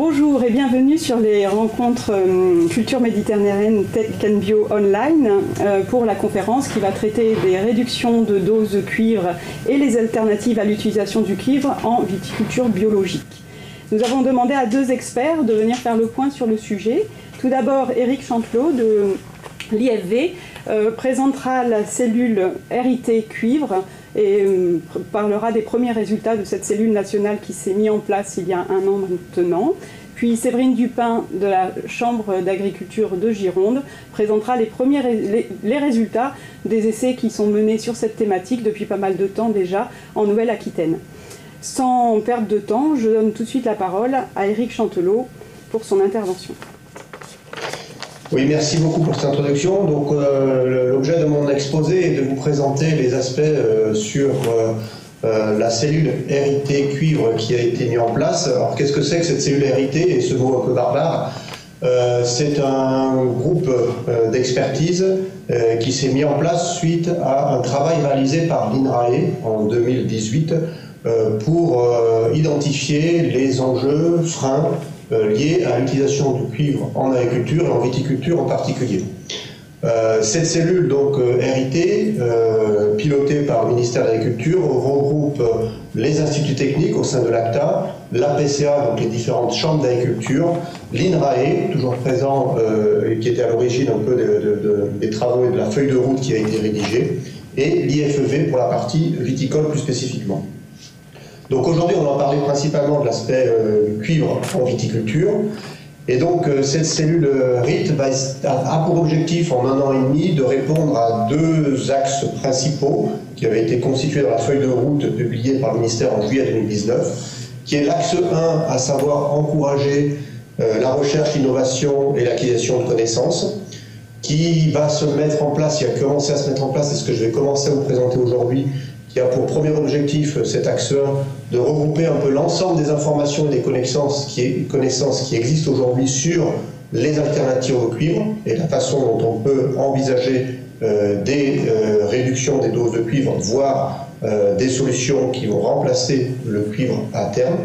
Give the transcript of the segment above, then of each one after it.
Bonjour et bienvenue sur les rencontres Culture Méditerranéenne Tech and Bio Online pour la conférence qui va traiter des réductions de doses de cuivre et les alternatives à l'utilisation du cuivre en viticulture biologique. Nous avons demandé à deux experts de venir faire le point sur le sujet. Tout d'abord, Éric Chantelot de l'IFV présentera la cellule RIT cuivre et parlera des premiers résultats de cette cellule nationale qui s'est mise en place il y a un an maintenant. Puis Séverine Dupin de la Chambre d'agriculture de Gironde présentera les résultats des essais qui sont menés sur cette thématique depuis pas mal de temps déjà en Nouvelle-Aquitaine. Sans perdre de temps, je donne tout de suite la parole à Éric Chantelot pour son intervention. Oui, merci beaucoup pour cette introduction. Donc, l'objet de mon exposé est de vous présenter les aspects sur la cellule RIT cuivre qui a été mise en place. Alors, qu'est-ce que c'est que cette cellule RIT et ce mot un peu barbare? C'est un groupe d'expertise qui s'est mis en place suite à un travail réalisé par l'INRAE en 2018 pour identifier les enjeux, freins, liées à l'utilisation du cuivre en agriculture et en viticulture en particulier. Cette cellule, donc RIT, pilotée par le ministère de l'Agriculture, regroupe les instituts techniques au sein de l'ACTA, l'APCA, donc les différentes chambres d'agriculture, l'INRAE, toujours présent, qui était à l'origine un peu des travaux et de la feuille de route qui a été rédigée, et l'IFEV pour la partie viticole plus spécifiquement. Donc aujourd'hui, on va parler principalement de l'aspect cuivre en viticulture. Et donc cette cellule RIT a pour objectif en un an et demi de répondre à deux axes principaux qui avaient été constitués dans la feuille de route publiée par le ministère en juillet 2019, qui est l'axe 1, à savoir encourager la recherche, l'innovation et l'acquisition de connaissances, qui va se mettre en place, qui a commencé à se mettre en place, c'est ce que je vais commencer à vous présenter aujourd'hui, qui a pour premier objectif, cet axe 1, de regrouper un peu l'ensemble des informations et des connaissances qui existent aujourd'hui sur les alternatives au cuivre et la façon dont on peut envisager des réductions des doses de cuivre, voire des solutions qui vont remplacer le cuivre à terme.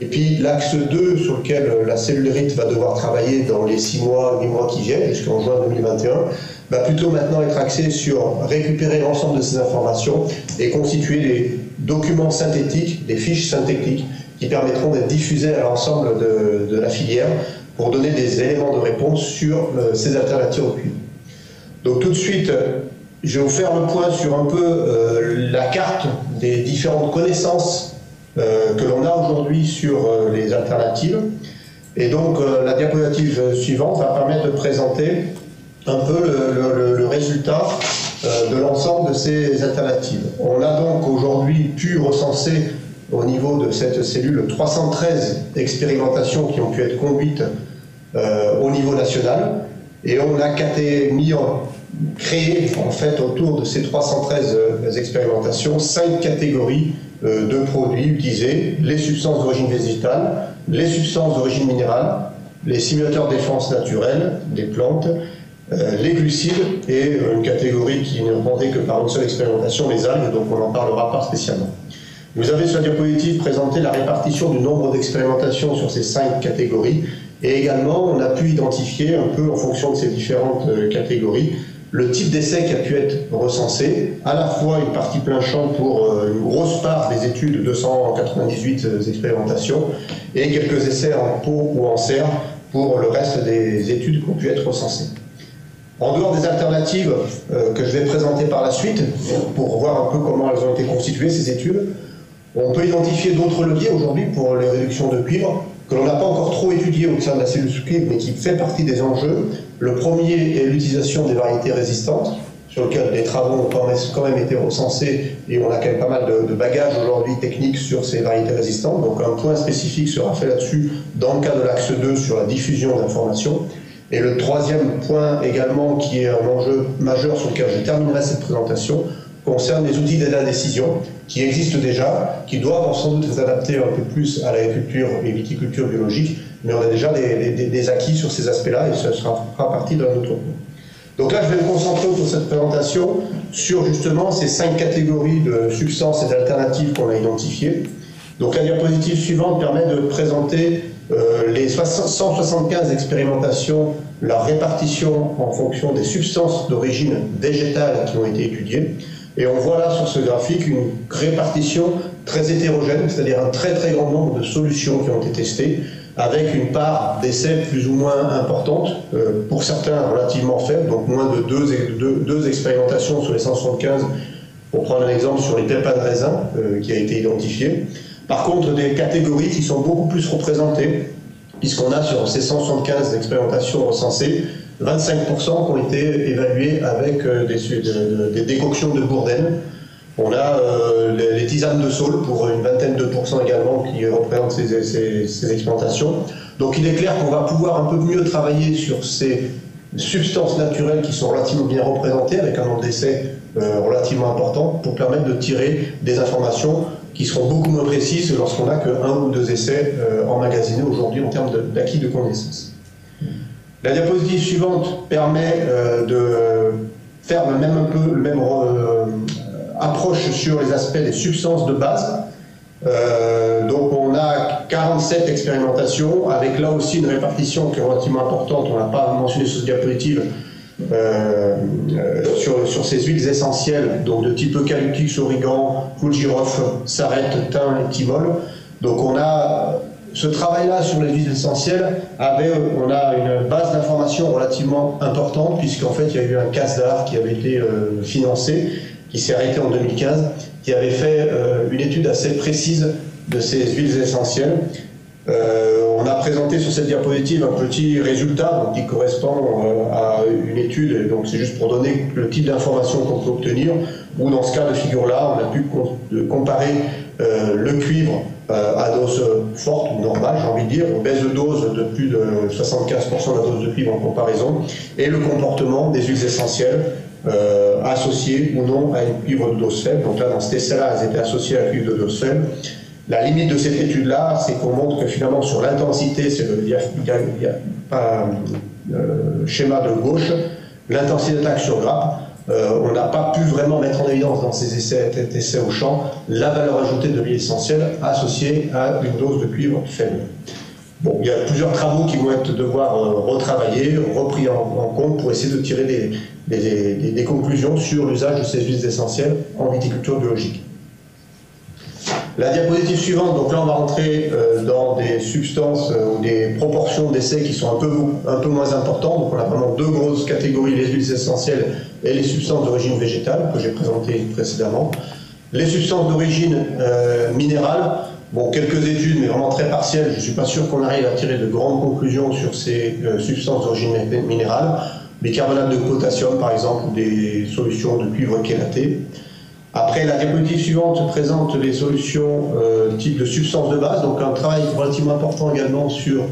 Et puis l'axe 2 sur lequel la cellule RIT va devoir travailler dans les 6 mois, 8 mois qui viennent, jusqu'en juin 2021, va plutôt maintenant être axé sur récupérer l'ensemble de ces informations et constituer des documents synthétiques, des fiches synthétiques qui permettront d'être diffusées à l'ensemble de la filière pour donner des éléments de réponse sur ces alternatives au cuivre. Donc tout de suite, je vais vous faire le point sur un peu la carte des différentes connaissances que l'on a aujourd'hui sur les alternatives. Et donc la diapositive suivante va permettre de présenter un peu le résultat de l'ensemble de ces alternatives. On a donc aujourd'hui pu recenser au niveau de cette cellule 313 expérimentations qui ont pu être conduites au niveau national, et on a créé en fait autour de ces 313 expérimentations 5 catégories de produits utilisés: les substances d'origine végétale, les substances d'origine minérale, les simulateurs de défense naturelle des plantes, les glucides et une catégorie qui n'est représentée que par une seule expérimentation, les algues, donc on n'en parlera pas spécialement. Vous avez sur la diapositive présenté la répartition du nombre d'expérimentations sur ces 5 catégories, et également on a pu identifier un peu en fonction de ces différentes catégories le type d'essai qui a pu être recensé, à la fois une partie plein champ pour une grosse part des études, 298 expérimentations, et quelques essais en pot ou en serre pour le reste des études qui ont pu être recensées. En dehors des alternatives que je vais présenter par la suite, pour voir un peu comment elles ont été constituées, ces études, on peut identifier d'autres leviers aujourd'hui pour les réductions de cuivre, que l'on n'a pas encore trop étudié au sein de la cellule cuivre, mais qui fait partie des enjeux. Le premier est l'utilisation des variétés résistantes, sur lequel les travaux ont quand même été recensés, et on a quand même pas mal de bagages aujourd'hui techniques sur ces variétés résistantes. Donc un point spécifique sera fait là-dessus dans le cadre de l'axe 2 sur la diffusion d'informations. Et le troisième point également, qui est un enjeu majeur sur lequel je terminerai cette présentation, concerne les outils d'aide à la décision qui existent déjà, qui doivent sans doute s'adapter un peu plus à l'agriculture et viticulture biologique, mais on a déjà des acquis sur ces aspects-là, et ça fera partie d'un autre point. Donc là, je vais me concentrer pour cette présentation sur justement ces 5 catégories de substances et d'alternatives qu'on a identifiées. Donc la diapositive suivante permet de présenter les 175 expérimentations, leur répartition en fonction des substances d'origine végétale qui ont été étudiées. Et on voit là sur ce graphique une répartition très hétérogène, c'est-à-dire un très très grand nombre de solutions qui ont été testées, avec une part d'essais plus ou moins importante, pour certains relativement faible, donc moins de deux expérimentations sur les 175, pour prendre un exemple sur les pépins de raisin qui a été identifié. Par contre, des catégories qui sont beaucoup plus représentées, puisqu'on a sur ces 175 expérimentations recensées, 25% qui ont été évaluées avec des décoctions de bourdaine. On a les tisanes de saule pour une vingtaine de pourcents également qui représentent ces expérimentations. Donc il est clair qu'on va pouvoir un peu mieux travailler sur ces substances naturelles qui sont relativement bien représentées avec un nombre d'essais relativement important pour permettre de tirer des informations qui seront beaucoup moins précises lorsqu'on n'a qu'un ou deux essais emmagasinés aujourd'hui en termes d'acquis de connaissances. La diapositive suivante permet de faire le même approche sur les aspects des substances de base. Donc on a 47 expérimentations avec là aussi une répartition qui est relativement importante, on n'a pas mentionné sur cette diapositive, sur ces huiles essentielles, donc de type eucalyptus, origan, clou de girofle, sarrette, thym et thymol. Donc on a ce travail-là sur les huiles essentielles, on a une base d'information relativement importante, puisqu'en fait il y a eu un CASDAR qui avait été financé, qui s'est arrêté en 2015, qui avait fait une étude assez précise de ces huiles essentielles. On a présenté sur cette diapositive un petit résultat donc, qui correspond à une étude, donc c'est juste pour donner le type d'information qu'on peut obtenir, où dans ce cas de figure-là, on a pu comparer le cuivre à dose forte ou normale, j'ai envie de dire, une baisse de dose de plus de 75% de la dose de cuivre en comparaison, et le comportement des huiles essentielles associées ou non à une cuivre de dose faible. Donc là, dans cet essai-là, elles étaient associées à la cuivre de dose faible. La limite de cette étude-là, c'est qu'on montre que finalement sur l'intensité, c'est le schéma de gauche, l'intensité d'attaque sur grappe, on n'a pas pu vraiment mettre en évidence dans ces essais au champ la valeur ajoutée de l'huile essentielle associée à une dose de cuivre faible. Bon, il y a plusieurs travaux qui vont devoir retravailler, repris en compte pour essayer de tirer des conclusions sur l'usage de ces huiles essentielles en viticulture biologique. La diapositive suivante, donc là on va rentrer dans des substances ou des proportions d'essais qui sont un peu moins importantes. Donc on a vraiment deux grosses catégories, les huiles essentielles et les substances d'origine végétale que j'ai présentées précédemment. Les substances d'origine minérale, bon, quelques études mais vraiment très partielles, je ne suis pas sûr qu'on arrive à tirer de grandes conclusions sur ces substances d'origine minérale. Bicarbonate de potassium par exemple, ou des solutions de cuivre chélaté. Après, la diapositive suivante présente les solutions type de substances de base, donc un travail relativement important également sur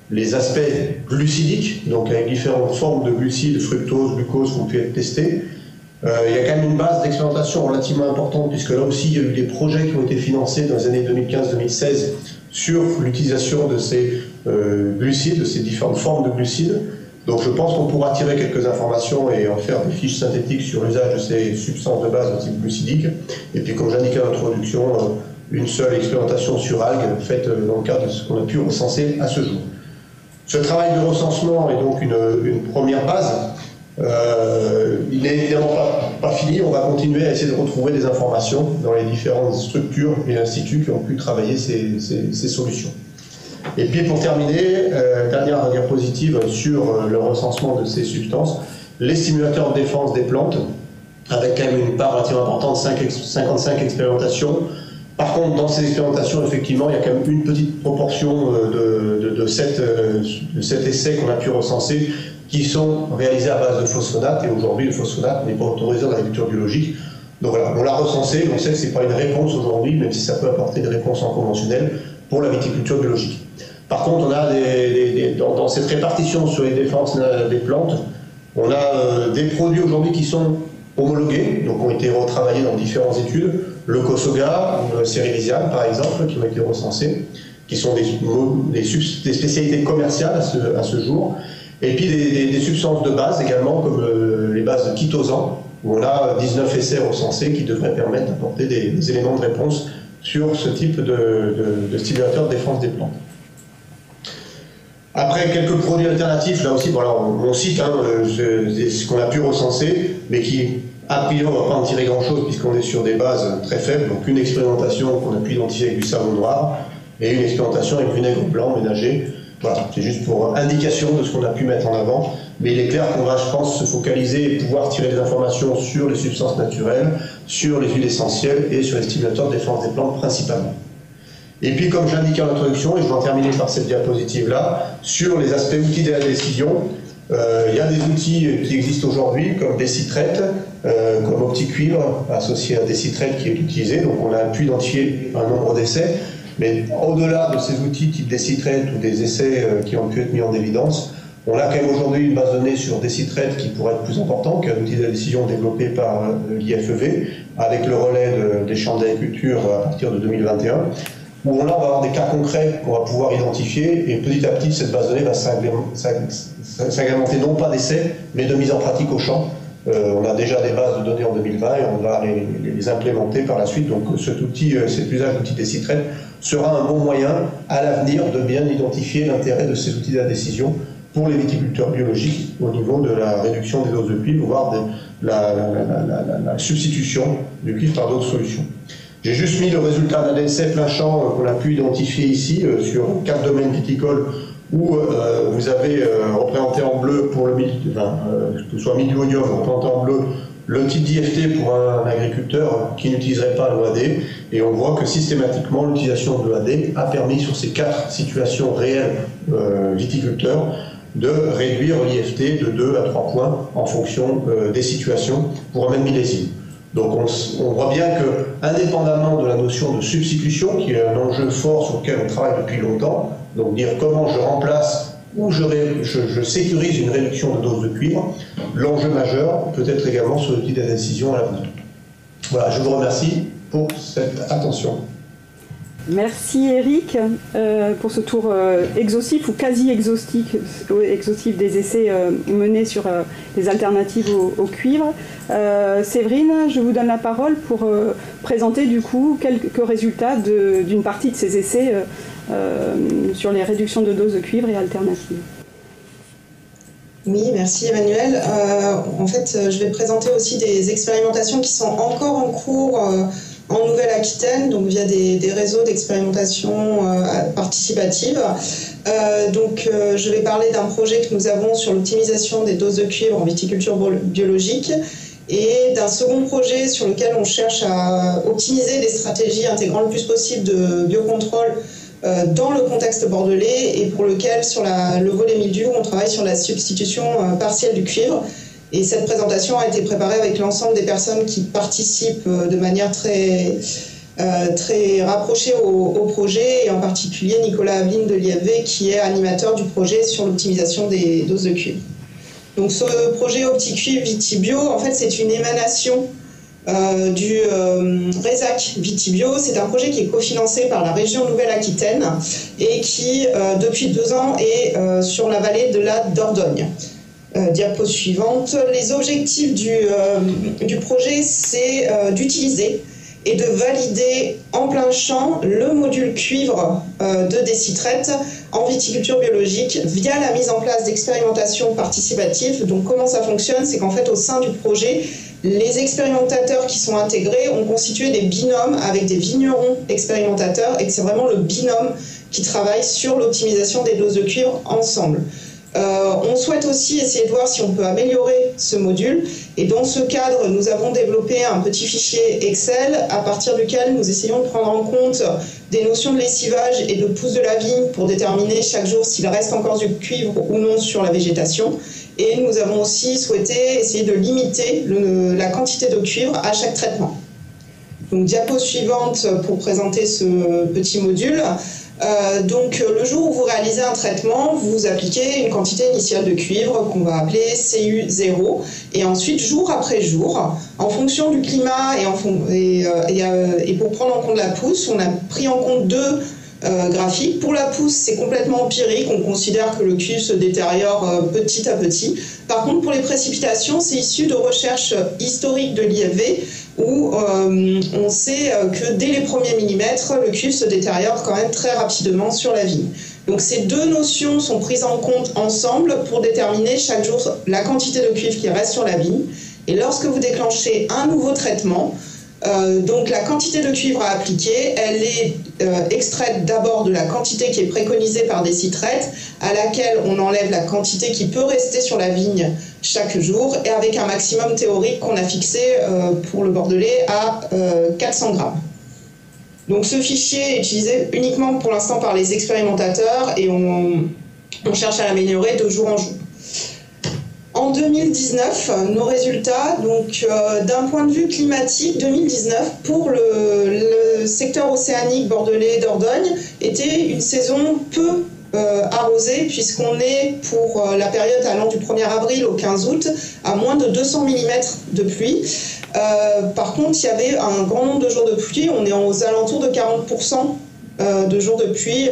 les aspects glucidiques, donc avec différentes formes de glucides, fructose, glucose qui ont pu être testés. Il y a quand même une base d'expérimentation relativement importante, puisque là aussi il y a eu des projets qui ont été financés dans les années 2015-2016 sur l'utilisation de ces glucides, de ces différentes formes de glucides. Donc je pense qu'on pourra tirer quelques informations et en faire des fiches synthétiques sur l'usage de ces substances de base de type glucidique. Et puis comme j'indiquais en introduction, une seule expérimentation sur algues faite dans le cadre de ce qu'on a pu recenser à ce jour. Ce travail de recensement est donc une première base. Il n'est évidemment pas fini, on va continuer à essayer de retrouver des informations dans les différentes structures et instituts qui ont pu travailler ces solutions. Et puis pour terminer, dernière diapositive sur le recensement de ces substances, les simulateurs de défense des plantes, avec quand même une part relativement importante, 55 expérimentations. Par contre, dans ces expérimentations, effectivement, il y a quand même une petite proportion de 7 essais qu'on a pu recenser qui sont réalisés à base de phosphonate, et aujourd'hui le phosphonate n'est pas autorisé dans l'agriculture biologique. Donc voilà, on l'a recensé, on sait que ce n'est pas une réponse aujourd'hui, même si ça peut apporter des réponses en conventionnel pour la viticulture biologique. Par contre, on a dans cette répartition sur les défenses des plantes, on a des produits aujourd'hui qui sont homologués, donc ont été retravaillés dans différentes études, le Kosoga, le Cerevisian par exemple, qui ont été recensés, qui sont des spécialités commerciales à ce jour, et puis des substances de base également, comme les bases de chitosan, où on a 19 essais recensés qui devraient permettre d'apporter des éléments de réponse sur ce type de stimulateur de défense des plantes. Après, quelques produits alternatifs, là aussi, voilà, on cite ce qu'on a pu recenser, mais qui, a priori, on ne va pas en tirer grand-chose puisqu'on est sur des bases très faibles. Donc une expérimentation qu'on a pu identifier avec du savon noir et une expérimentation avec du vinaigre blanc ménagé. Voilà, c'est juste pour indication de ce qu'on a pu mettre en avant. Mais il est clair qu'on va, je pense, se focaliser et pouvoir tirer des informations sur les substances naturelles, sur les huiles essentielles et sur les stimulateurs de défense des plantes principalement. Et puis, comme j'indiquais en introduction, et je vais en terminer par cette diapositive-là, sur les aspects outils de la décision, il y a des outils qui existent aujourd'hui, comme Décitrate, comme OptiCuivre, associé à Décitrate qui est utilisé. Donc, on a pu identifier un nombre d'essais. Mais au-delà de ces outils type Décitrate ou des essais qui ont pu être mis en évidence, on a quand même aujourd'hui une base de données sur Décitrate qui pourrait être plus importante, qui est un outil de la décision développé par l'IFEV, avec le relais des chambres d'agriculture à partir de 2021. Où là, on va avoir des cas concrets qu'on va pouvoir identifier, et petit à petit, cette base de données va s'agrémenter non pas d'essais, mais de mise en pratique au champ. On a déjà des bases de données en 2020 et on va les implémenter par la suite. Donc cet usage d'outils Décitrate sera un bon moyen à l'avenir de bien identifier l'intérêt de ces outils de la décision pour les viticulteurs biologiques au niveau de la réduction des doses de cuivre, voire de la substitution du cuivre par d'autres solutions. J'ai juste mis le résultat d'un essai plein champ qu'on a pu identifier ici sur 4 domaines viticoles où vous avez représenté en bleu pour le que ce soit Mildionium, représenté en bleu le type d'IFT pour un agriculteur qui n'utiliserait pas l'OAD, et on voit que systématiquement l'utilisation de l'OAD a permis sur ces 4 situations réelles viticulteurs de réduire l'IFT de 2 à 3 points en fonction des situations pour un même millésime. Donc on voit bien que, indépendamment de la notion de substitution, qui est un enjeu fort sur lequel on travaille depuis longtemps, donc dire comment je remplace ou je sécurise une réduction de dose de cuivre, l'enjeu majeur peut être également sur l'outil de la décision à l'avenir. Voilà, je vous remercie pour cette attention. Merci Eric pour ce tour exhaustif ou quasi exhaustif des essais menés sur les alternatives au cuivre. Séverine, je vous donne la parole pour présenter du coup quelques résultats d'une partie de ces essais sur les réductions de doses de cuivre et alternatives. Oui, merci Emmanuel. En fait, je vais présenter aussi des expérimentations qui sont encore en cours en Nouvelle-Aquitaine, donc via des réseaux d'expérimentation participative. Je vais parler d'un projet que nous avons sur l'optimisation des doses de cuivre en viticulture biologique et d'un second projet sur lequel on cherche à optimiser les stratégies intégrant le plus possible de biocontrôle dans le contexte bordelais et pour lequel, sur le volet mildiou, on travaille sur la substitution partielle du cuivre. Et cette présentation a été préparée avec l'ensemble des personnes qui participent de manière très rapprochée au projet, et en particulier Nicolas Aveline de l'IFV, qui est animateur du projet sur l'optimisation des doses de cuivre. Donc ce projet OptiCuivre Vitibio, en fait, c'est une émanation du RESAC Vitibio. C'est un projet qui est cofinancé par la région Nouvelle-Aquitaine et qui, depuis 2 ans, est sur la vallée de la Dordogne. Diapo suivante. Les objectifs du projet, c'est d'utiliser et de valider en plein champ le module cuivre de Décitrate en viticulture biologique via la mise en place d'expérimentations participatives. Donc comment ça fonctionne? C'est qu'en fait, au sein du projet, les expérimentateurs qui sont intégrés ont constitué des binômes avec des vignerons expérimentateurs, et que c'est vraiment le binôme qui travaille sur l'optimisation des doses de cuivre ensemble. On souhaite aussi essayer de voir si on peut améliorer ce module, et dans ce cadre, nous avons développé un petit fichier Excel à partir duquel nous essayons de prendre en compte des notions de lessivage et de pousse de la vigne pour déterminer chaque jour s'il reste encore du cuivre ou non sur la végétation. Et nous avons aussi souhaité essayer de limiter la quantité de cuivre à chaque traitement. Donc, diapo suivante pour présenter ce petit module. Le jour où vous réalisez un traitement, vous appliquez une quantité initiale de cuivre qu'on va appeler CU0, et ensuite, jour après jour, en fonction du climat et pour prendre en compte la pousse, on a pris en compte 2 graphiques. Pour la pousse, c'est complètement empirique, on considère que le cuivre se détériore petit à petit. Par contre, pour les précipitations, c'est issu de recherches historiques de l'IFV, où on sait que dès les premiers millimètres, le cuivre se détériore quand même très rapidement sur la vigne. Donc ces deux notions sont prises en compte ensemble pour déterminer chaque jour la quantité de cuivre qui reste sur la vigne. Et lorsque vous déclenchez un nouveau traitement, donc la quantité de cuivre à appliquer, elle est extraite d'abord de la quantité qui est préconisée par des citraites, à laquelle on enlève la quantité qui peut rester sur la vigne chaque jour, et avec un maximum théorique qu'on a fixé pour le bordelais à 400 grammes. Donc ce fichier est utilisé uniquement pour l'instant par les expérimentateurs et on cherche à l'améliorer de jour en jour. En 2019, nos résultats, donc d'un point de vue climatique, 2019 pour le secteur océanique bordelais Dordogne était une saison peu arrosée, puisqu'on est pour la période allant du 1er avril au 15 août à moins de 200 mm de pluie. Par contre, il y avait un grand nombre de jours de pluie, on est aux alentours de 40% de jours de pluie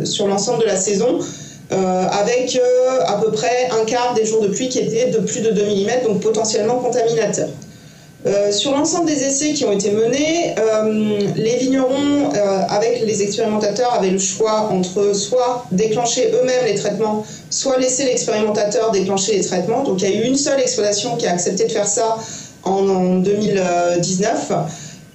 sur l'ensemble de la saison. Avec à peu près un quart des jours de pluie qui étaient de plus de 2 mm, donc potentiellement contaminateurs. Sur l'ensemble des essais qui ont été menés, les vignerons, avec les expérimentateurs, avaient le choix entre soit déclencher eux-mêmes les traitements, soit laisser l'expérimentateur déclencher les traitements. Donc il y a eu une seule exploitation qui a accepté de faire ça en 2019.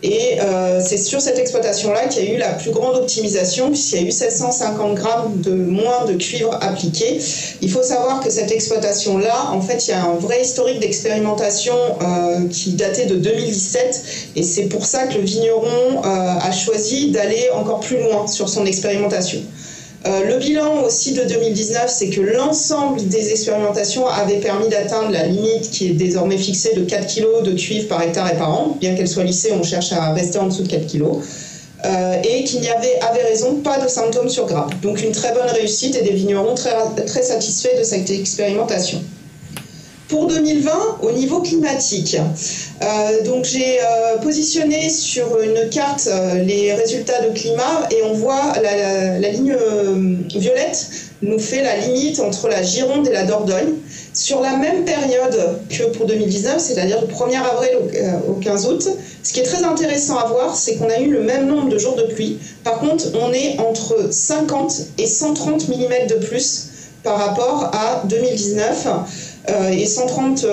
Et c'est sur cette exploitation-là qu'il y a eu la plus grande optimisation, puisqu'il y a eu 750 grammes de moins de cuivre appliqué. Il faut savoir que cette exploitation-là, en fait, il y a un vrai historique d'expérimentation qui datait de 2017, et c'est pour ça que le vigneron a choisi d'aller encore plus loin sur son expérimentation. Le bilan aussi de 2019, c'est que l'ensemble des expérimentations avait permis d'atteindre la limite qui est désormais fixée de 4 kg de cuivre par hectare et par an. Bien qu'elle soit lissée, on cherche à rester en dessous de 4 kg. Et qu'il n'y avait, à raison, pas de symptômes sur grappe. Donc une très bonne réussite et des vignerons très satisfaits de cette expérimentation. Pour 2020, au niveau climatique, donc j'ai positionné sur une carte les résultats de climat et on voit la ligne violette nous fait la limite entre la Gironde et la Dordogne sur la même période que pour 2019, c'est-à-dire du 1er avril au 15 août. Ce qui est très intéressant à voir, c'est qu'on a eu le même nombre de jours de pluie. Par contre, on est entre 50 et 130 mm de plus par rapport à 2019. Et 130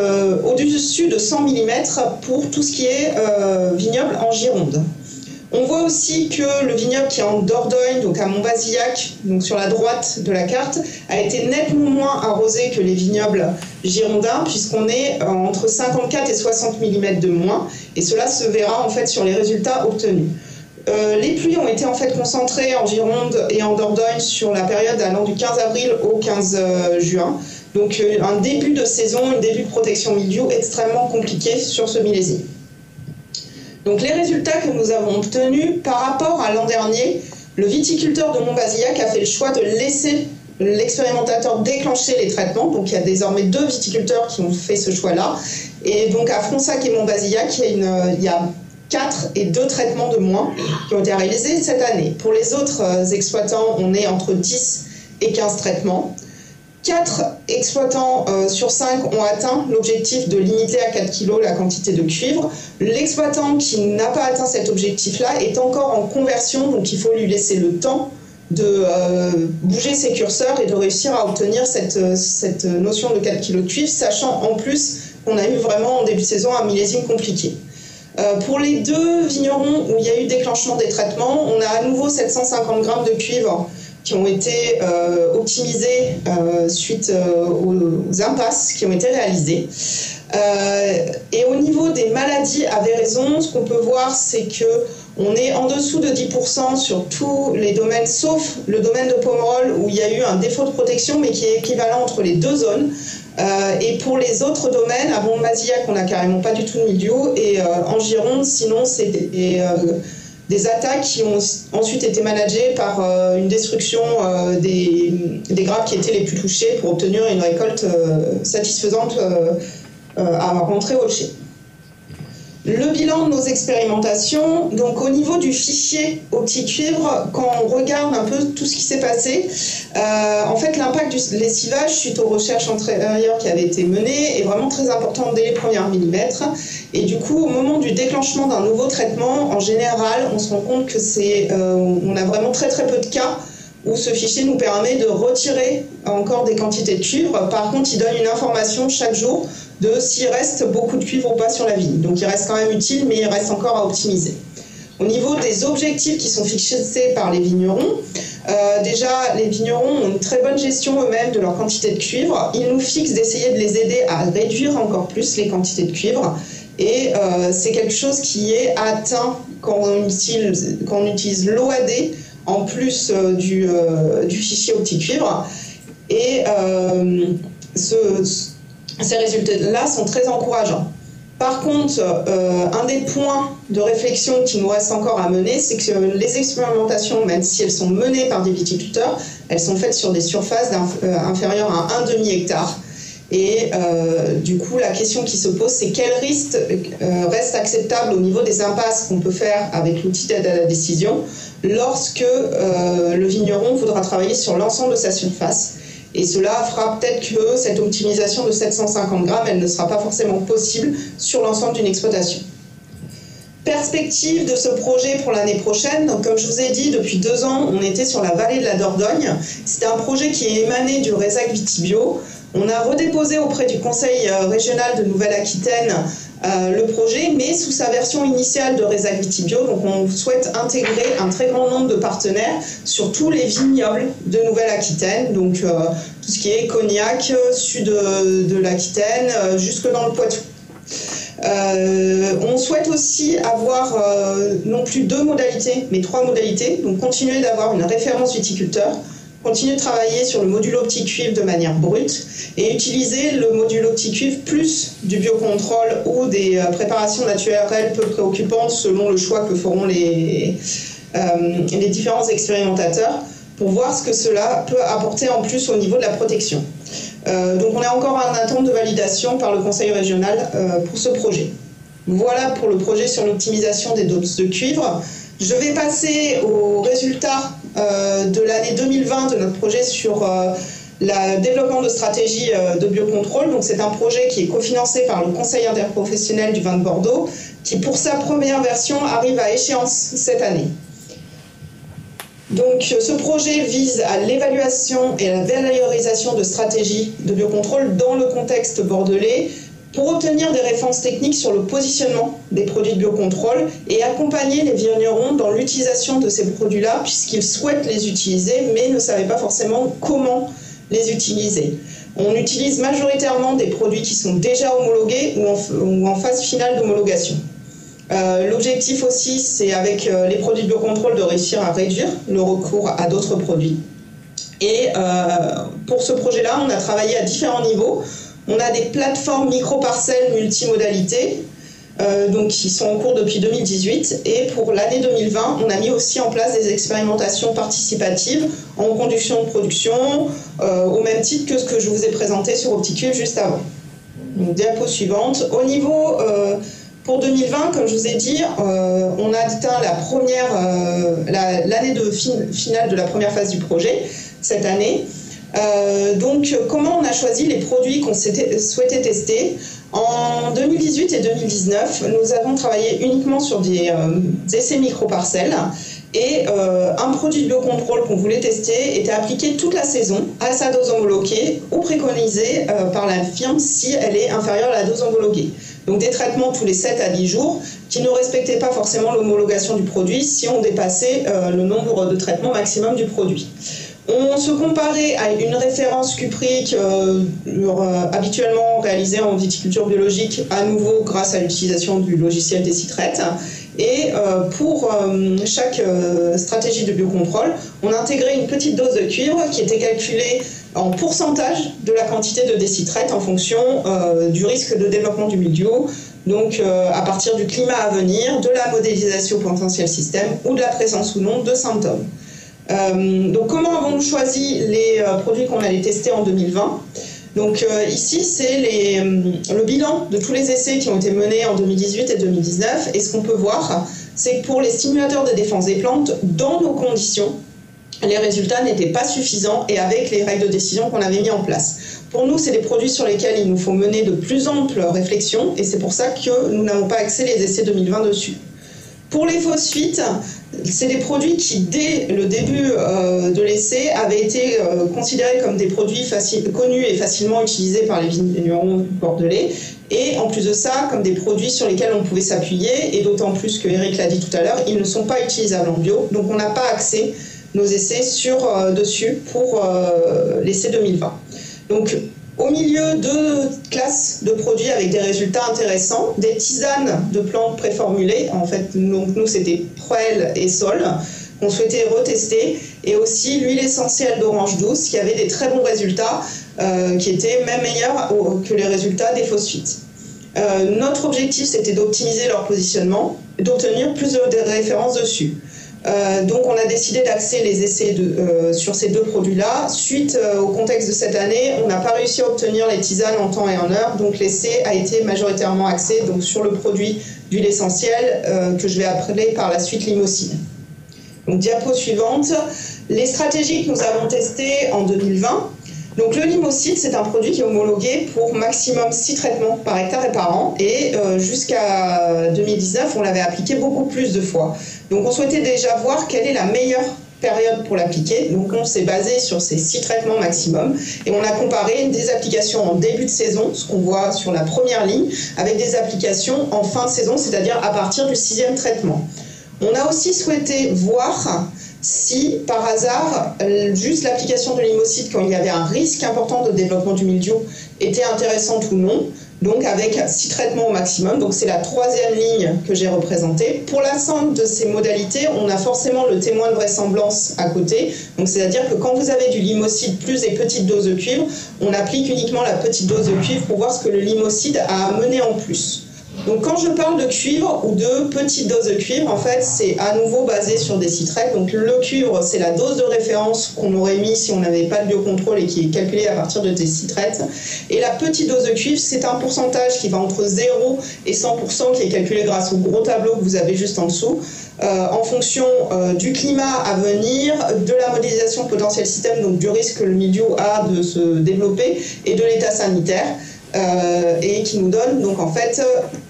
au-dessus de 100 mm pour tout ce qui est vignoble en Gironde. On voit aussi que le vignoble qui est en Dordogne, donc à Montbazillac, donc sur la droite de la carte, a été nettement moins arrosé que les vignobles girondins, puisqu'on est entre 54 et 60 mm de moins, et cela se verra en fait sur les résultats obtenus. Les pluies ont été en fait concentrées en Gironde et en Dordogne sur la période allant du 15 avril au 15 juin. Donc un début de saison, un début de protection mildiou extrêmement compliqué sur ce millésime. Donc les résultats que nous avons obtenus par rapport à l'an dernier, le viticulteur de Montbazillac a fait le choix de laisser l'expérimentateur déclencher les traitements. Donc il y a désormais 2 viticulteurs qui ont fait ce choix-là. Et donc à Fronsac et Montbazillac, il y a 4 et 2 traitements de moins qui ont été réalisés cette année. Pour les autres exploitants, on est entre 10 et 15 traitements. 4 exploitants sur 5 ont atteint l'objectif de limiter à 4 kg la quantité de cuivre. L'exploitant qui n'a pas atteint cet objectif-là est encore en conversion, donc il faut lui laisser le temps de bouger ses curseurs et de réussir à obtenir cette notion de 4 kg de cuivre, sachant en plus qu'on a eu vraiment en début de saison un millésime compliqué. Pour les 2 vignerons où il y a eu déclenchement des traitements, on a à nouveau 750 grammes de cuivre qui ont été optimisés suite aux impasses qui ont été réalisées. Et au niveau des maladies à véraison, ce qu'on peut voir, c'est qu'on est en dessous de 10% sur tous les domaines, sauf le domaine de Pomerol où il y a eu un défaut de protection, mais qui est équivalent entre les 2 zones. Et pour les autres domaines, à Montbazillac, on n'a carrément pas du tout de mildiou, et en Gironde, sinon, c'est des attaques qui ont ensuite été managées par une destruction des grappes qui étaient les plus touchées pour obtenir une récolte satisfaisante à rentrer au chai. Le bilan de nos expérimentations, donc au niveau du fichier OptiCuivre, quand on regarde un peu tout ce qui s'est passé, en fait l'impact du lessivage suite aux recherches antérieures qui avaient été menées est vraiment très important dès les premiers millimètres. Et du coup, au moment du déclenchement d'un nouveau traitement, en général, on se rend compte que on a vraiment très peu de cas où ce fichier nous permet de retirer encore des quantités de cuivre. Par contre, il donne une information chaque jour de s'il reste beaucoup de cuivre ou pas sur la vigne. Donc il reste quand même utile, mais il reste encore à optimiser. Au niveau des objectifs qui sont fixés par les vignerons, déjà les vignerons ont une très bonne gestion eux-mêmes de leur quantité de cuivre. Ils nous fixent d'essayer de les aider à réduire encore plus les quantités de cuivre. Et c'est quelque chose qui est atteint quand on utilise l'OAD en plus du fichier OptiCuivre. Et ces résultats-là sont très encourageants. Par contre, un des points de réflexion qui nous reste encore à mener, c'est que les expérimentations, même si elles sont menées par des viticulteurs, elles sont faites sur des surfaces inférieures à 1,5 hectare. Et du coup, la question qui se pose, c'est quel risque reste acceptable au niveau des impasses qu'on peut faire avec l'outil d'aide à la décision lorsque le vigneron voudra travailler sur l'ensemble de sa surface. Et cela fera peut-être que cette optimisation de 750 grammes, elle ne sera pas forcément possible sur l'ensemble d'une exploitation. Perspective de ce projet pour l'année prochaine. Donc, comme je vous ai dit, depuis 2 ans, on était sur la vallée de la Dordogne. C'était un projet qui est émané du Résac Vitibio. On a redéposé auprès du Conseil régional de Nouvelle-Aquitaine le projet, mais sous sa version initiale de Résac Vitibio. Donc on souhaite intégrer un très grand nombre de partenaires sur tous les vignobles de Nouvelle-Aquitaine, donc tout ce qui est Cognac, sud de l'Aquitaine, jusque dans le Poitou. On souhaite aussi avoir non plus 2 modalités, mais 3 modalités. Donc continuer d'avoir une référence viticulteur, continuer de travailler sur le module OptiCuivre de manière brute et utiliser le module OptiCuivre plus du biocontrôle ou des préparations naturelles peu préoccupantes selon le choix que feront les différents expérimentateurs pour voir ce que cela peut apporter en plus au niveau de la protection. Donc on est encore en attente de validation par le Conseil régional pour ce projet. Voilà pour le projet sur l'optimisation des doses de cuivre. Je vais passer aux résultats de l'année 2020 de notre projet sur le développement de stratégies de biocontrôle. Donc c'est un projet qui est cofinancé par le Conseil interprofessionnel du vin de Bordeaux, qui pour sa première version arrive à échéance cette année. Donc ce projet vise à l'évaluation et la valorisation de stratégies de biocontrôle dans le contexte bordelais, pour obtenir des références techniques sur le positionnement des produits de biocontrôle et accompagner les vignerons dans l'utilisation de ces produits-là, puisqu'ils souhaitent les utiliser, mais ne savaient pas forcément comment les utiliser. On utilise majoritairement des produits qui sont déjà homologués ou en phase finale d'homologation. L'objectif aussi, c'est avec les produits de biocontrôle de réussir à réduire le recours à d'autres produits. Et pour ce projet-là, on a travaillé à différents niveaux. On a des plateformes micro-parcelles multimodalités, donc qui sont en cours depuis 2018. Et pour l'année 2020, on a mis aussi en place des expérimentations participatives en conduction de production, au même titre que ce que je vous ai présenté sur OptiCuivre juste avant. Donc, diapo suivante. Au niveau, pour 2020, comme je vous ai dit, on a atteint l'année finale de la première phase du projet, cette année. Donc, comment on a choisi les produits qu'on souhaitait tester? En 2018 et 2019, nous avons travaillé uniquement sur des essais micro-parcelles et un produit de biocontrôle qu'on voulait tester était appliqué toute la saison à sa dose homologuée ou préconisée par la firme si elle est inférieure à la dose homologuée. Donc des traitements tous les 7 à 10 jours qui ne respectaient pas forcément l'homologation du produit si on dépassait le nombre de traitements maximum du produit. On se comparait à une référence cuprique habituellement réalisée en viticulture biologique, à nouveau grâce à l'utilisation du logiciel Decitrate. Et pour chaque stratégie de biocontrôle, on a intégré une petite dose de cuivre qui était calculée en pourcentage de la quantité de Decitrate en fonction du risque de développement du mildiou, donc à partir du climat à venir, de la modélisation potentiel système ou de la présence ou non de symptômes. Donc comment avons-nous choisi les produits qu'on allait tester en 2020 ? Donc ici, c'est le bilan de tous les essais qui ont été menés en 2018 et 2019. Et ce qu'on peut voir, c'est que pour les stimulateurs de défense des plantes, dans nos conditions, les résultats n'étaient pas suffisants et avec les règles de décision qu'on avait mis en place. Pour nous, c'est des produits sur lesquels il nous faut mener de plus amples réflexions et c'est pour ça que nous n'avons pas axé les essais 2020 dessus. Pour les phosphites, c'est des produits qui, dès le début de l'essai, avaient été considérés comme des produits connus et facilement utilisés par les vignerons bordelais, et en plus de ça, comme des produits sur lesquels on pouvait s'appuyer, et d'autant plus que Eric l'a dit tout à l'heure, ils ne sont pas utilisables en bio, donc on n'a pas axé nos essais dessus pour l'essai 2020. Donc, au milieu de classes de produits avec des résultats intéressants, des tisanes de plantes préformulées, en fait, donc nous c'était Proel et Sol, qu'on souhaitait retester, et aussi l'huile essentielle d'orange douce, qui avait des très bons résultats, qui étaient même meilleurs que les résultats des phosphites. Notre objectif c'était d'optimiser leur positionnement, d'obtenir plus de références dessus. Donc on a décidé d'axer les essais sur ces deux produits-là. Suite au contexte de cette année, on n'a pas réussi à obtenir les tisanes en temps et en heure, donc l'essai a été majoritairement axé donc, sur le produit d'huile essentielle que je vais appeler par la suite Limocide. Donc diapo suivante, les stratégies que nous avons testées en 2020. Donc le Limocide, c'est un produit qui est homologué pour maximum 6 traitements par hectare et par an, et jusqu'à 2019, on l'avait appliqué beaucoup plus de fois. Donc on souhaitait déjà voir quelle est la meilleure période pour l'appliquer. Donc on s'est basé sur ces 6 traitements maximum, et on a comparé des applications en début de saison, ce qu'on voit sur la première ligne, avec des applications en fin de saison, c'est-à-dire à partir du 6e traitement. On a aussi souhaité voir si, par hasard, juste l'application de Limocide, quand il y avait un risque important de développement du mildiou, était intéressante ou non, donc avec 6 traitements au maximum. Donc c'est la 3e ligne que j'ai représentée. Pour l'ensemble de ces modalités, on a forcément le témoin de vraisemblance à côté. Donc c'est-à-dire que quand vous avez du Limocide plus des petites doses de cuivre, on applique uniquement la petite dose de cuivre pour voir ce que le Limocide a amené en plus. Donc quand je parle de cuivre ou de petites doses de cuivre, en fait, c'est à nouveau basé sur des citrèques. Donc le cuivre, c'est la dose de référence qu'on aurait mis si on n'avait pas de biocontrôle et qui est calculée à partir de des citrètes. Et la petite dose de cuivre, c'est un pourcentage qui va entre 0 et 100% qui est calculé grâce au gros tableau que vous avez juste en dessous, en fonction du climat à venir, de la modélisation potentiel système, donc du risque que le mildiou a de se développer et de l'état sanitaire. Et qui nous donne donc en fait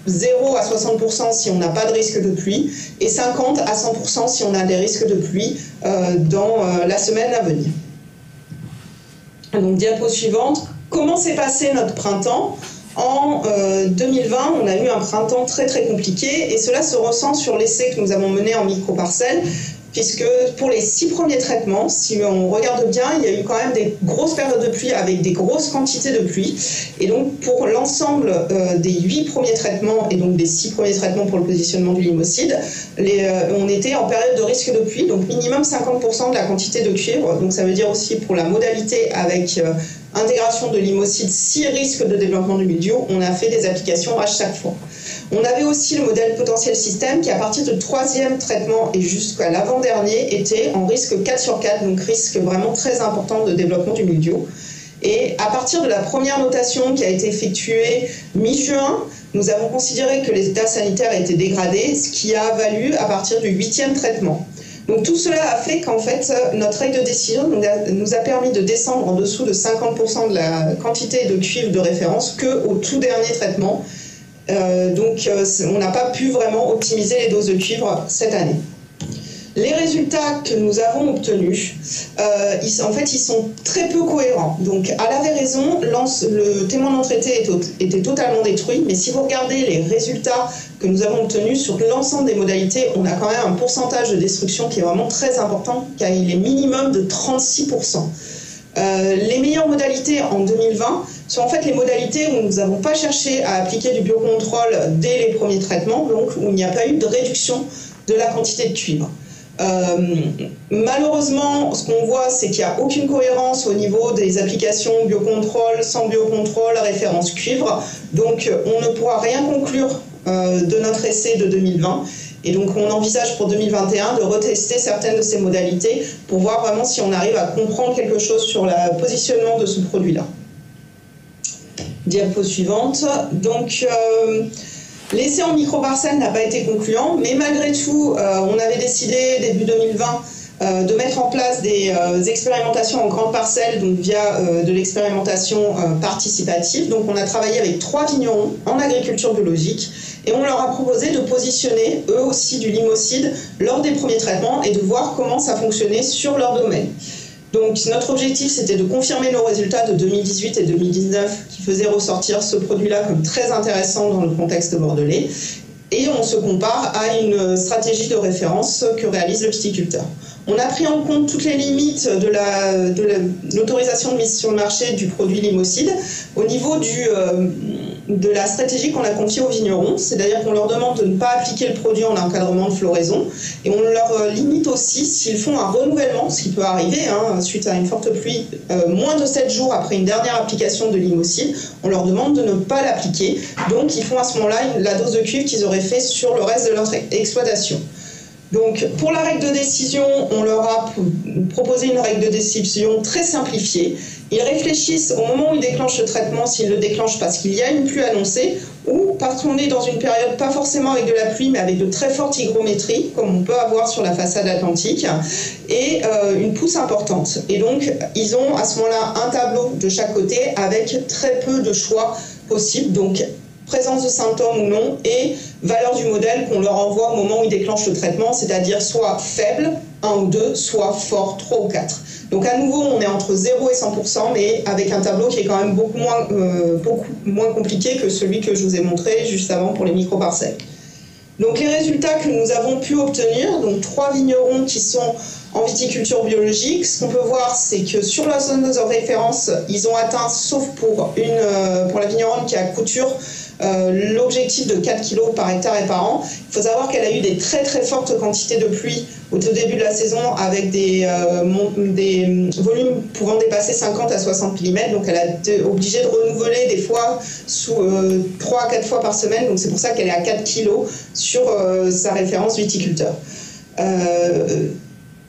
0 à 60% si on n'a pas de risque de pluie et 50 à 100% si on a des risques de pluie dans la semaine à venir. Donc diapo suivante, comment s'est passé notre printemps? En 2020, on a eu un printemps très très compliqué et cela se ressent sur l'essai que nous avons mené en micro-parcelles, puisque pour les 6 premiers traitements, si on regarde bien, il y a eu quand même des grosses périodes de pluie avec des grosses quantités de pluie. Et donc pour l'ensemble des 8 premiers traitements et donc des 6 premiers traitements pour le positionnement du Limocide, on était en période de risque de pluie, donc minimum 50% de la quantité de cuivre. Donc ça veut dire aussi pour la modalité avec intégration de Limocide, 6 risques de développement du mildiou, on a fait des applications à chaque fois. On avait aussi le modèle potentiel système qui, à partir du 3e traitement et jusqu'à l'avant-dernier, était en risque 4 sur 4, donc risque vraiment très important de développement du mildiou. Et à partir de la première notation qui a été effectuée mi-juin, nous avons considéré que l'état sanitaire était dégradé, ce qui a valu à partir du 8e traitement. Donc tout cela a fait qu'en fait, notre règle de décision nous a permis de descendre en dessous de 50% de la quantité de cuivre de référence qu'au tout dernier traitement. Donc on n'a pas pu vraiment optimiser les doses de cuivre cette année. Les résultats que nous avons obtenus, en fait, ils sont très peu cohérents. Donc, à la raison, le témoin non traité était totalement détruit, mais si vous regardez les résultats que nous avons obtenus sur l'ensemble des modalités, on a quand même un pourcentage de destruction qui est vraiment très important, car il est minimum de 36%. Les meilleures modalités en 2020 sont en fait les modalités où nous n'avons pas cherché à appliquer du biocontrôle dès les premiers traitements, donc où il n'y a pas eu de réduction de la quantité de cuivre. Malheureusement, ce qu'on voit, c'est qu'il n'y a aucune cohérence au niveau des applications biocontrôle, sans biocontrôle, référence cuivre. Donc, on ne pourra rien conclure de notre essai de 2020. Et donc, on envisage pour 2021 de retester certaines de ces modalités pour voir vraiment si on arrive à comprendre quelque chose sur le positionnement de ce produit-là. Diapo suivante. Donc, l'essai en micro-parcelles n'a pas été concluant, mais malgré tout, on avait décidé début 2020 de mettre en place des expérimentations en grande parcelle, donc via de l'expérimentation participative. Donc on a travaillé avec 3 vignerons en agriculture biologique et on leur a proposé de positionner eux aussi du limocide lors des premiers traitements et de voir comment ça fonctionnait sur leur domaine. Donc notre objectif, c'était de confirmer nos résultats de 2018 et 2019 qui faisaient ressortir ce produit-là comme très intéressant dans le contexte bordelais. Et on se compare à une stratégie de référence que réalise le viticulteur. On a pris en compte toutes les limites de l'autorisation de mise sur le marché du produit limocide au niveau de la stratégie qu'on a confiée aux vignerons. C'est-à-dire qu'on leur demande de ne pas appliquer le produit en encadrement de floraison et on leur limite aussi s'ils font un renouvellement, ce qui peut arriver suite à une forte pluie, moins de 7 jours après une dernière application de limocide, on leur demande de ne pas l'appliquer. Donc ils font à ce moment-là la dose de cuivre qu'ils auraient fait sur le reste de leur exploitation. Donc, pour la règle de décision, on leur a proposé une règle de décision très simplifiée. Ils réfléchissent au moment où ils déclenchent le traitement, s'ils le déclenchent parce qu'il y a une pluie annoncée ou parce qu'on est dans une période pas forcément avec de la pluie, mais avec de très fortes hygrométries, comme on peut avoir sur la façade atlantique, et une pousse importante. Et donc, ils ont à ce moment-là un tableau de chaque côté avec très peu de choix possibles. Donc, présence de symptômes ou non, et valeur du modèle qu'on leur envoie au moment où ils déclenchent le traitement, c'est-à-dire soit faible, 1 ou 2, soit fort, 3 ou 4. Donc à nouveau, on est entre 0 et 100%, mais avec un tableau qui est quand même beaucoup moins compliqué que celui que je vous ai montré juste avant pour les micro-parcelles. Donc les résultats que nous avons pu obtenir, donc 3 vignerons qui sont en viticulture biologique, ce qu'on peut voir, c'est que sur la zone de référence, ils ont atteint, sauf pour la vigneronne qui est à Couture, l'objectif de 4 kg par hectare et par an. Il faut savoir qu'elle a eu des très très fortes quantités de pluie au tout début de la saison avec des volumes pouvant dépasser 50 à 60 mm. Donc elle a été obligée de renouveler des fois sous 3 à 4 fois par semaine. Donc c'est pour ça qu'elle est à 4 kg sur sa référence viticulteur.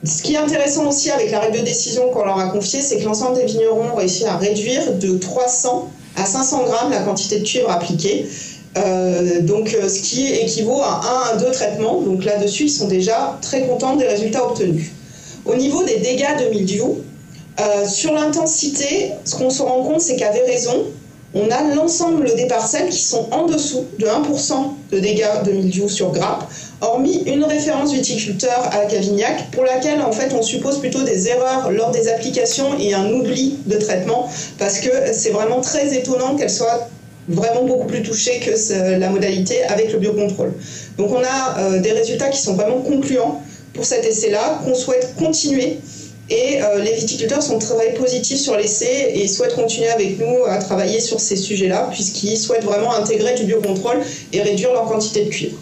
Ce qui est intéressant aussi avec la règle de décision qu'on leur a confiée, c'est que l'ensemble des vignerons ont réussi à réduire de 300 à 500 grammes la quantité de cuivre appliquée, ce qui équivaut à 1 à 2 traitements. Donc là-dessus, ils sont déjà très contents des résultats obtenus. Au niveau des dégâts de mildiou, sur l'intensité, ce qu'on se rend compte, c'est qu'à Véraison, on a l'ensemble des parcelles qui sont en dessous de 1% de dégâts de mildiou sur grappe, hormis une référence viticulteur à Cavignac, pour laquelle en fait on suppose plutôt des erreurs lors des applications et un oubli de traitement, parce que c'est vraiment très étonnant qu'elle soit vraiment beaucoup plus touchée que la modalité avec le biocontrôle. Donc on a des résultats qui sont vraiment concluants pour cet essai-là, qu'on souhaite continuer. Et les viticulteurs sont très positifs sur l'essai et souhaitent continuer avec nous à travailler sur ces sujets-là, puisqu'ils souhaitent vraiment intégrer du biocontrôle et réduire leur quantité de cuivre.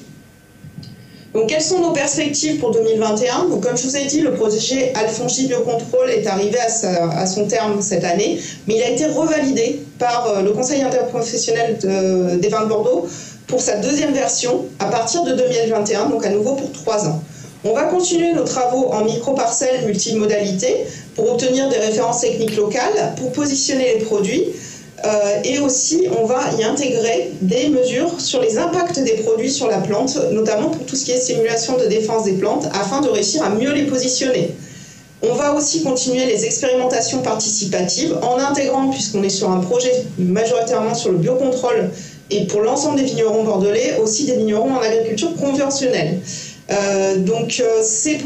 Donc, quelles sont nos perspectives pour 2021 ? Donc, comme je vous ai dit, le projet Alfongy Biocontrôle est arrivé à son terme cette année, mais il a été revalidé par le Conseil interprofessionnel des vins de Bordeaux pour sa deuxième version à partir de 2021, donc à nouveau pour 3 ans. On va continuer nos travaux en micro-parcelles multimodalité pour obtenir des références techniques locales, pour positionner les produits et aussi on va y intégrer des mesures sur les impacts des produits sur la plante, notamment pour tout ce qui est stimulation de défense des plantes, afin de réussir à mieux les positionner. On va aussi continuer les expérimentations participatives en intégrant, puisqu'on est sur un projet majoritairement sur le biocontrôle et pour l'ensemble des vignerons bordelais, aussi des vignerons en agriculture conventionnelle. Ces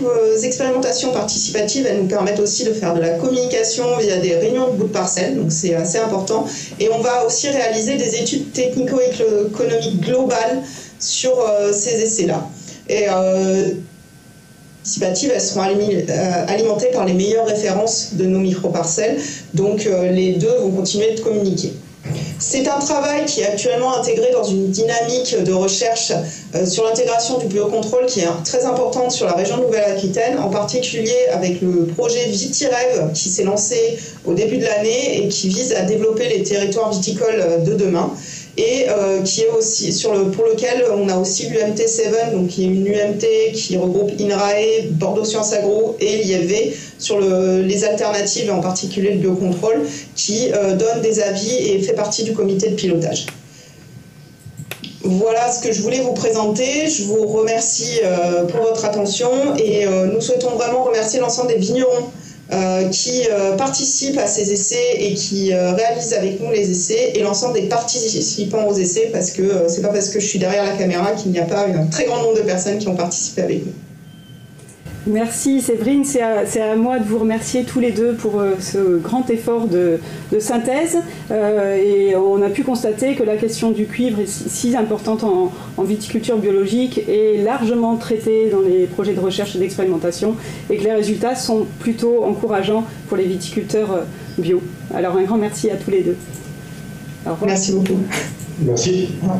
expérimentations participatives, elles nous permettent aussi de faire de la communication via des réunions de bout de parcelle, donc c'est assez important. Et on va aussi réaliser des études technico-économiques globales sur ces essais-là. Et participatives, elles seront alimentées par les meilleures références de nos micro-parcelles, donc les deux vont continuer de communiquer. C'est un travail qui est actuellement intégré dans une dynamique de recherche sur l'intégration du biocontrôle qui est très importante sur la région de Nouvelle-Aquitaine, en particulier avec le projet VitiRêve qui s'est lancé au début de l'année et qui vise à développer les territoires viticoles de demain. et qui est aussi pour lequel on a aussi l'UMT7, donc qui est une UMT qui regroupe INRAE, Bordeaux Sciences Agro et l'IFV sur les alternatives, et en particulier le biocontrôle, qui donne des avis et fait partie du comité de pilotage. Voilà ce que je voulais vous présenter. Je vous remercie pour votre attention et nous souhaitons vraiment remercier l'ensemble des vignerons qui participent à ces essais et qui réalisent avec nous les essais, et l'ensemble des participants aux essais, parce que c'est pas parce que je suis derrière la caméra qu'il n'y a pas un très grand nombre de personnes qui ont participé avec nous. Merci Séverine, c'est à moi de vous remercier tous les deux pour ce grand effort de synthèse, et on a pu constater que la question du cuivre est si importante en viticulture biologique est largement traitée dans les projets de recherche et d'expérimentation, et que les résultats sont plutôt encourageants pour les viticulteurs bio. Alors un grand merci à tous les deux. Merci beaucoup. Merci. Ouais.